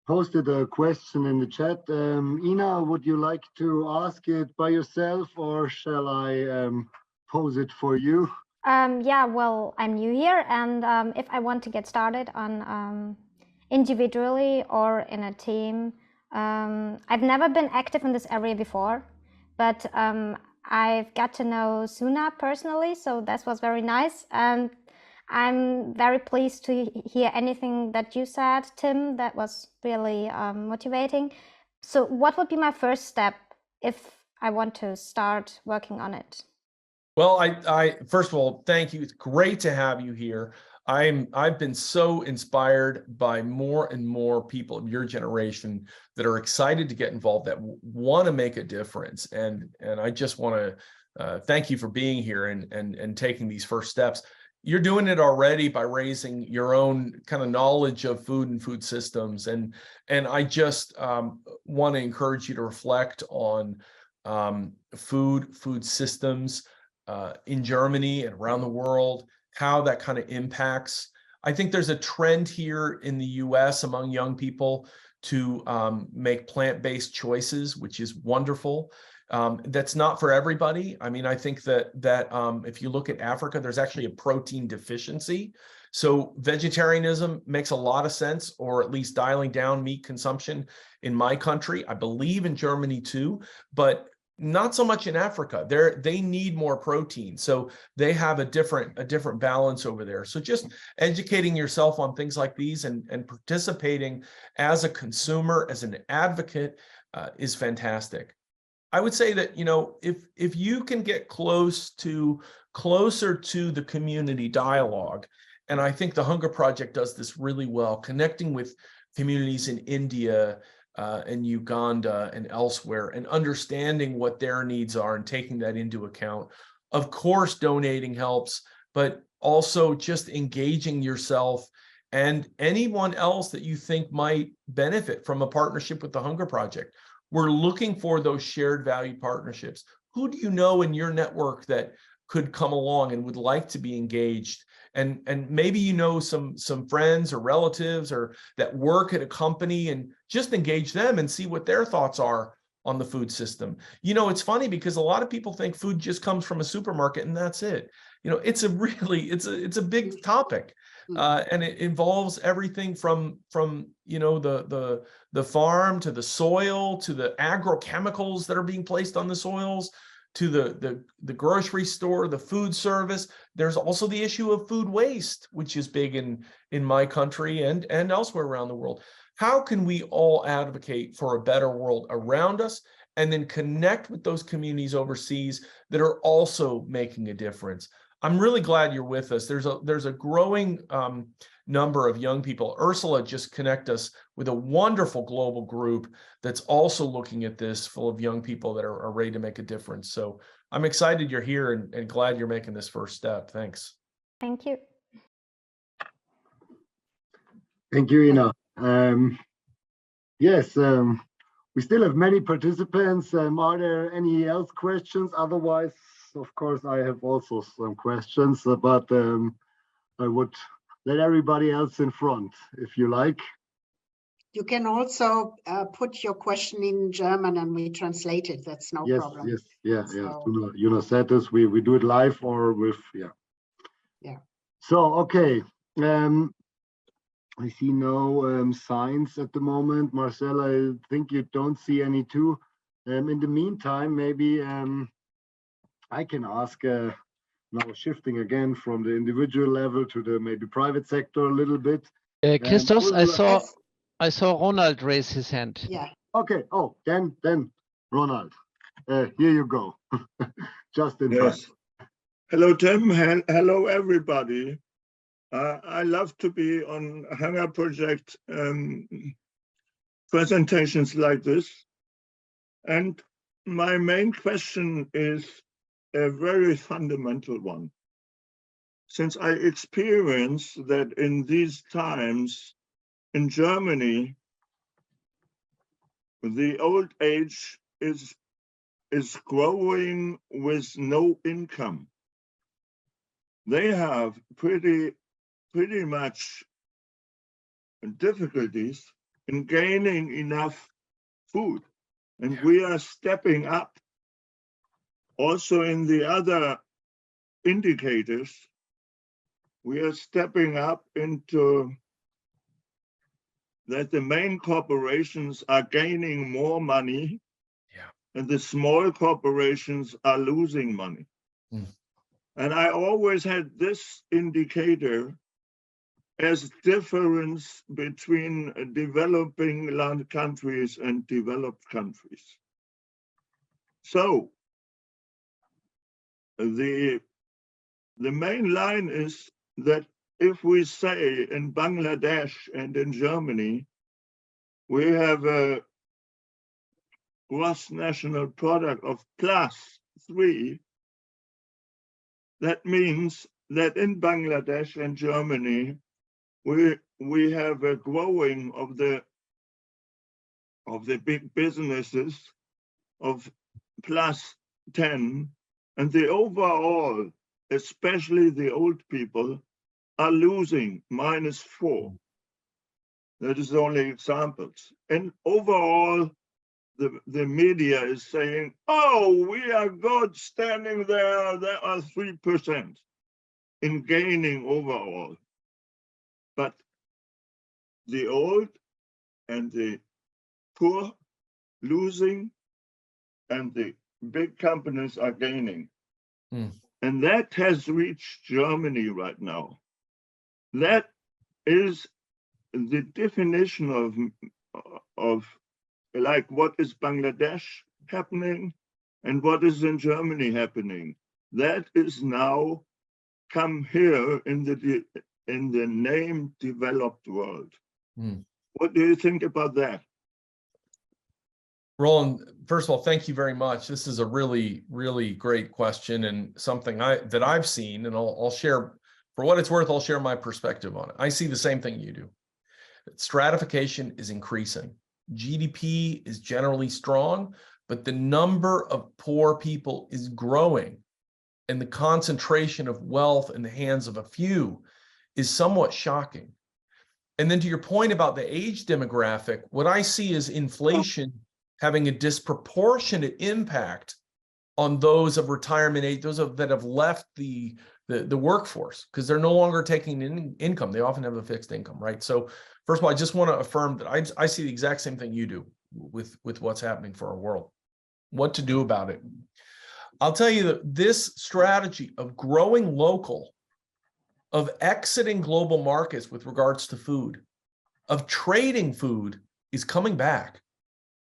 Speaker 5: posted a question in the chat. Ina, would you like to ask it by yourself, or shall I pose it for you?
Speaker 6: Yeah, well, I'm new here, and if I want to get started on individually or in a team, I've never been active in this area before, but I've got to know Suna personally, so that was very nice. And I'm very pleased to hear anything that you said, Tim. That was really motivating. So what would be my first step if I want to start working on it?
Speaker 4: Well, I first of all, thank you. It's great to have you here. I've been so inspired by more and more people of your generation that are excited to get involved, that want to make a difference. And I just want to thank you for being here and taking these first steps. You're doing it already by raising your own kind of knowledge of food and food systems. And I just want to encourage you to reflect on food systems in Germany and around the world, how that kind of impacts. I think there's a trend here in the US among young people to make plant-based choices, which is wonderful. That's not for everybody. I mean, I think that if you look at Africa, there's actually a protein deficiency. So vegetarianism makes a lot of sense, or at least dialing down meat consumption in my country. I believe in Germany too, but Not so much in Africa. They need more protein, so they have a different balance over there. So just educating yourself on things like these and participating as a consumer, as an advocate, is fantastic. I would say that, you know, if you can get closer to the community dialogue, and I think the Hunger Project does this really well, connecting with communities in India and Uganda and elsewhere, and understanding what their needs are and taking that into account. Of course, donating helps, but also just engaging yourself and anyone else that you think might benefit from a partnership with the Hunger Project. We're looking for those shared value partnerships. Who do you know in your network that could come along and would like to be engaged? And maybe you know some friends or relatives or that work at a company, and just engage them and see what their thoughts are on the food system. You know, it's funny because a lot of people think food just comes from a supermarket and that's it. You know, it's a big topic. And it involves everything from you know, the farm to the soil, to the agrochemicals that are being placed on the soils, to the grocery store, the food service. There's also the issue of food waste, which is big in my country and elsewhere around the world. How can we all advocate for a better world around us, and then connect with those communities overseas that are also making a difference? I'm really glad you're with us. There's a growing number of young people. Ursula just connect us with a wonderful global group that's also looking at this, full of young people that are ready to make a difference. So I'm excited you're here and glad you're making this first step. Thanks.
Speaker 6: Thank you.
Speaker 5: Thank you, Ina. Yes, we still have many participants. Are there any else questions? Otherwise, of course, I have also some questions, but I would let everybody else in front, if you like.
Speaker 2: You can also put your question in German and we translate it. That's no problem.
Speaker 5: Yes, yeah.
Speaker 2: So,
Speaker 5: You know, said this, we do it live or with,
Speaker 2: Yeah.
Speaker 5: So, okay. I see no signs at the moment. Marcel, I think you don't see any too. In the meantime, maybe I can ask, now shifting again from the individual level to the maybe private sector a little bit.
Speaker 3: Christos,
Speaker 5: Ursula,
Speaker 3: I saw Ronald raise his hand.
Speaker 2: yeah.
Speaker 5: Okay. Oh, then Ronald, here you go. Just in time.
Speaker 7: Yes. Hello, Tim. Hello, everybody. I love to be on Hunger Project presentations like this. And my main question is a very fundamental one. Since I experience that in these times in Germany, the old age is growing with no income. They have pretty much difficulties in gaining enough food. And we are stepping up also in the other indicators. We are stepping up into that the main corporations are gaining more money, and the small corporations are losing money. And I always had this indicator as difference between developing land countries and developed countries. So the main line is that if we say in Bangladesh and in Germany, we have a gross national product of +3, that means that in Bangladesh and Germany, we have a growing of the big businesses of +10, and the overall, especially the old people, are losing -4. That is only examples. And overall, the media is saying, oh, we are good standing there. There are 3% in gaining overall. But the old and the poor losing, and the big companies are gaining. And that has reached Germany right now. That is the definition of like what is Bangladesh happening and what is in Germany happening. That is now come here in the name developed world. What do you think about that?
Speaker 4: Roland, first of all, thank you very much. This is a really, really great question and something that I've seen, and I'll share, for what it's worth, I'll share my perspective on it. I see the same thing you do. Stratification is increasing. GDP is generally strong, but the number of poor people is growing, and the concentration of wealth in the hands of a few is somewhat shocking. And then to your point about the age demographic, what I see is inflation having a disproportionate impact on those of retirement age, those that have left the workforce, because they're no longer taking in income. They often have a fixed income, right? So first of all, I just want to affirm that I see the exact same thing you do with what's happening for our world. What to do about it? I'll tell you that this strategy of growing local, of exiting global markets with regards to food, of trading food is coming back.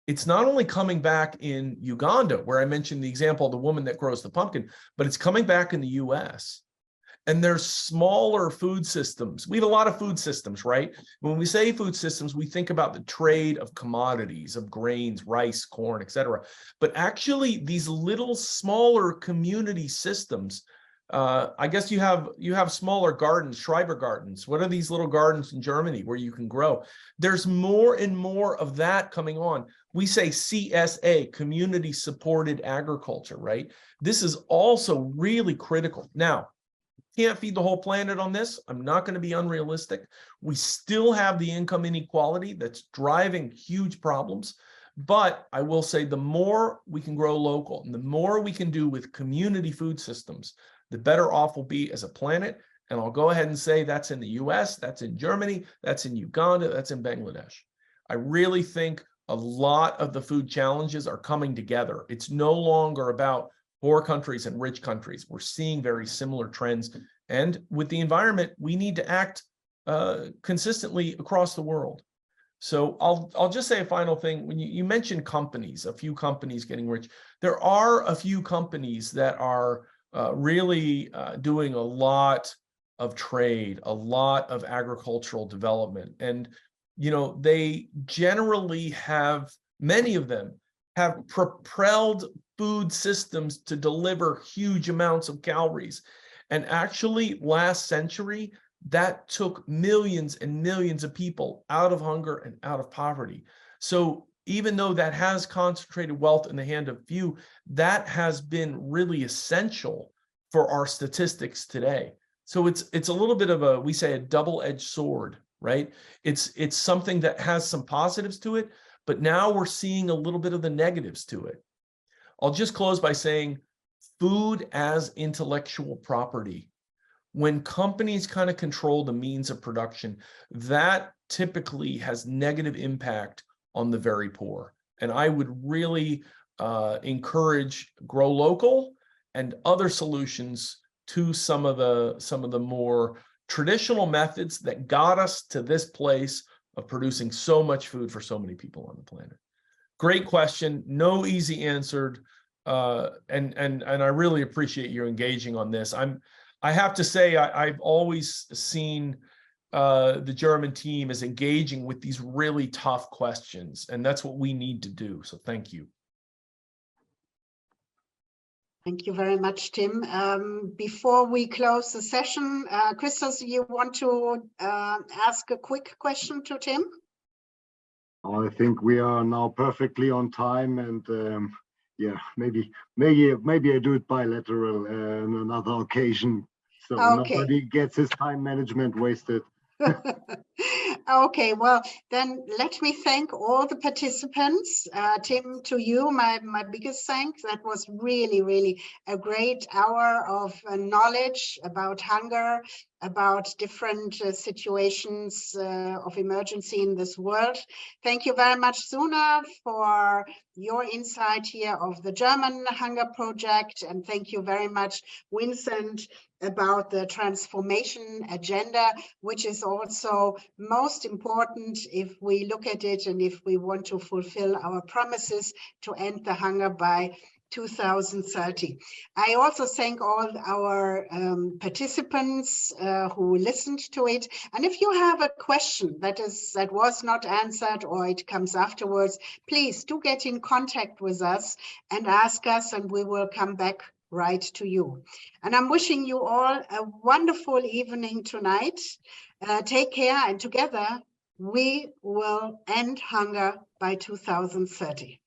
Speaker 4: It's not only coming back in Uganda, where I mentioned the example of the woman that grows the pumpkin, but it's coming back in the US. And there's smaller food systems. We have a lot of food systems, right? When we say food systems, we think about the trade of commodities, of grains, rice, corn, etc. But actually, these little smaller community systems, I guess you have smaller gardens, Schreiber gardens. What are these little gardens in Germany where you can grow? There's more and more of that coming on. We say CSA, community supported agriculture, right? This is also really critical. Now, can't feed the whole planet on this. I'm not going to be unrealistic. We still have the income inequality that's driving huge problems. But I will say the more we can grow local and the more we can do with community food systems, the better off we'll be as a planet. And I'll go ahead and say that's in the US, that's in Germany, that's in Uganda, that's in Bangladesh. I really think a lot of the food challenges are coming together. It's no longer about poor countries and rich countries. We're seeing very similar trends. And with the environment, we need to act consistently across the world. So I'll just say a final thing. When you mentioned companies, a few companies getting rich, there are a few companies that are really doing a lot of trade, a lot of agricultural development. And, you know, they generally have, many of them have propelled food systems to deliver huge amounts of calories. And actually last century, that took millions and millions of people out of hunger and out of poverty. So even though that has concentrated wealth in the hand of few, that has been really essential for our statistics today. So it's a little bit of a, we say, a double-edged sword, right? It's something that has some positives to it, but now we're seeing a little bit of the negatives to it. I'll just close by saying food as intellectual property. When companies kind of control the means of production, that typically has negative impact on the very poor. And I would really encourage grow local and other solutions to some of the more traditional methods that got us to this place of producing so much food for so many people on the planet. Great question, no easy answered, and I really appreciate you engaging on this. I have to say, I've always seen the German team as engaging with these really tough questions, and that's what we need to do. So thank you.
Speaker 2: Thank you very much, Tim. Before we close the session, Christos, you want to ask a quick question to Tim?
Speaker 5: I think we are now perfectly on time, and yeah, maybe I do it bilateral on another occasion, so
Speaker 2: Okay.
Speaker 5: nobody gets his time management wasted.
Speaker 2: Okay, well, then let me thank all the participants. Tim, to you, my biggest thanks. That was really, really a great hour of knowledge about hunger, about different situations of emergency in this world. Thank you very much, Suna, for your insight here of the German Hunger Project. And thank you very much, Vincent, about the transformation agenda, which is also most important if we look at it and if we want to fulfill our promises to end the hunger by 2030. I also thank all our participants who listened to it. And if you have a question that was not answered or it comes afterwards, please do get in contact with us and ask us, and we will come back right to you. And I'm wishing you all a wonderful evening tonight. Take care, and together we will end hunger by 2030.